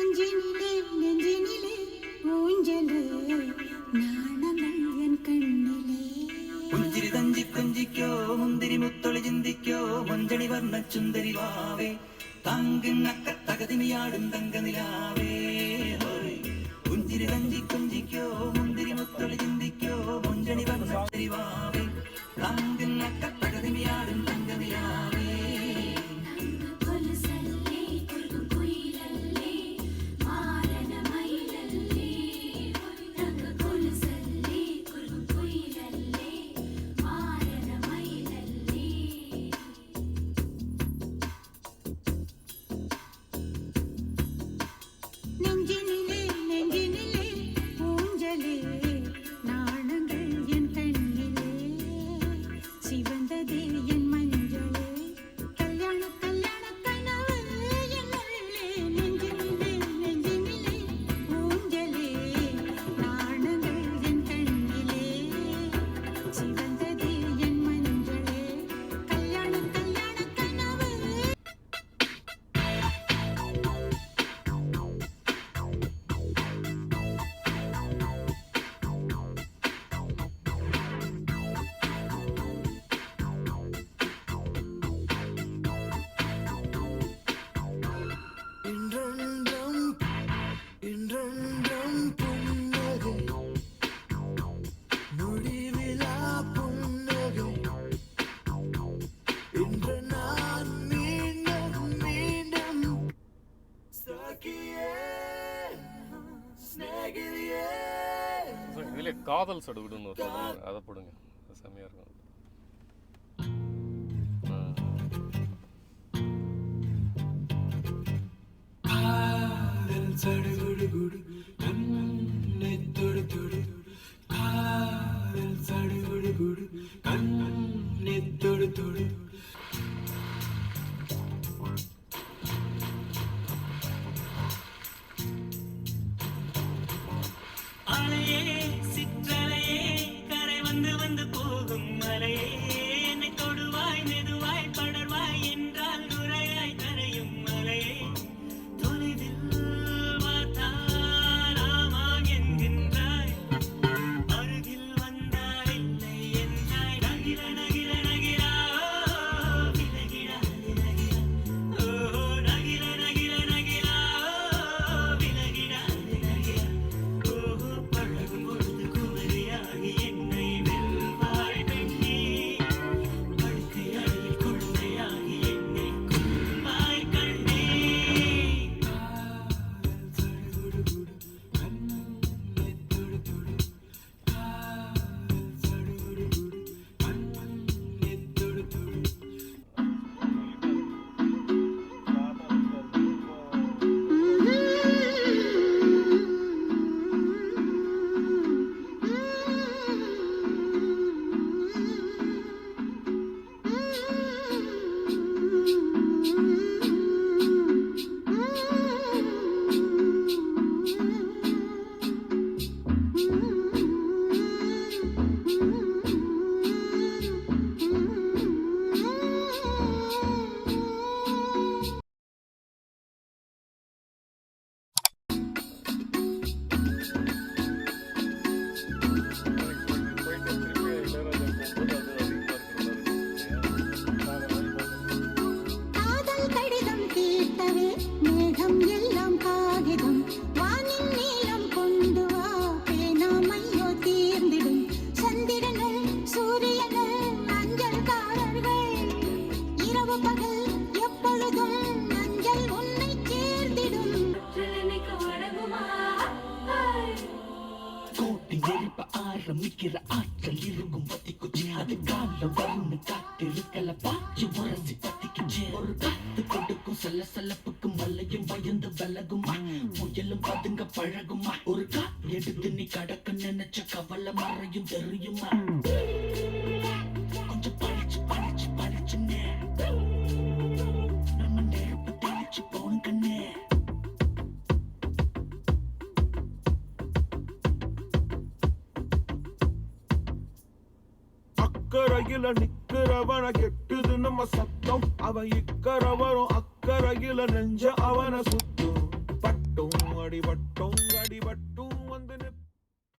நெஞ்சினிலே நெஞ்சினிலே ஊஞ்சலே நாணங்கள் என் கண்ணிலே പുഞ്ചിരി തഞ്ചി കൊഞ്ചിക്കോ മുന്തിരി മുത്തൊളി ചിന്തിക്കോ മഞ്ചണി വർണ്ണ ചുന്ദരി വാവേ തങ്കിണ്ണക്ക തകതിമിയാടും തങ്കനിലാവേ പുഞ്ചിരി തഞ്ചി കൊഞ്ചിക്കോ മുന്തിരി മുത്തൊളി ചിന്തിക്കോ മഞ്ചണി വർണ്ണ ചുന്ദരി വാവേ തങ്കിണ്ണക്ക തകതിമിയാടും തങ്കനിലാവേ நெஞ்சினிலே நெஞ்சினிலே ஊஞ்சலே நாணங்கள் என் கண்ணிலே சிவந்ததே என் மஞ்சளே கல்யாண கல்யாண கனவு என் உள்ளே நெஞ்சினிலே நெஞ்சினிலே ஊஞ்சலே நாணங்கள் என் கண்ணிலே சிவந்ததே என் மஞ்சளே கல்யாண கல்யாண கனவு இன்றென்றும் புன்னகை முடிவிலா புன்னகை இன்று நான் மீண்டும் மீண்டும் சகியே ஸ்நேகிதியே இதுல காதல் சடுகுடுன்னு ஒரு சொல்லுங்க, அதை போடுங்க, அது செம்மையா இருக்கும். காதல் சடுகுடுகுடு கண்ணை தொடு தொடு காதல் சடுகுடுகுடு கண்ணை தொடு தொடு அலையே சிற்றலையே கரை வந்து வந்து போகும் மலையே என்னை தொடுவாய் மெதுவாய் படர்வாய் என்றால் நுரையாய் கரையும் மலையே தொலைவில் பார்த்தால் ஆமாம் என்கின்றாய் அருகில் வந்தால் இல்லை என்றாய் நகிர நகிர நகிரா விலகிடாது நகிரா ஓ நகிர நகிர நகிரா விலகிடாது நகிரா ஓஹோ பழகும் பொழுது குமரியாகி என்னை வெல்வாய் பெண்ணே படுக்கை அறையில் குழந்தையாகி என்னை கொள்வாய் கண்ணே போயிட்டு திருப்பி இளையராஜா போகும்போது அது அதிகமா இருக்கிற மாதிரி காதல் கடிதம் தீர்த்தவே மேகம் எல்லாம் காகிதம் வானின் நீளம் கொண்டு வா பேனாமையோ தீர்ந்திடும் சந்திரனும் சூரியனும் அஞ்சல்காரர்கள் இரவு பகல் எப்பொழுதும் அஞ்சல் உன்னை சேர்ந்திடும் கோட்டி எழுப்ப ஆரம்பிக்கிற ஆற்றல் இருக்கும் பத்திக்குச்சு அது காலம் வரும்னு காத்திருக்கல பாய்ச்சி உரசி பத்திக்குச்சு ஒரு காத்து கொடுக்கும் சலசலப்புக்கு மலையும் பயந்து விலகுமா புயலும் பதுங்க பழகுமா ஒரு காத்து எடுத்து நீ கடக்க நினைச்ச கவலை மறையும் தெரியுமா கொஞ்சம் பழிச்சு பழிச்சு பழிச்சுன்னு நம்ம நெருப்பு தெளிச்சு போன கண்ணே அக்கறையில நிக்கிறவன கெட்டுது நம்ம சத்தம் அவன் இக்கரை வரும் அக்கறையில நெஞ்ச அவன சுத்தும் பட்டும் அடிபட்டும்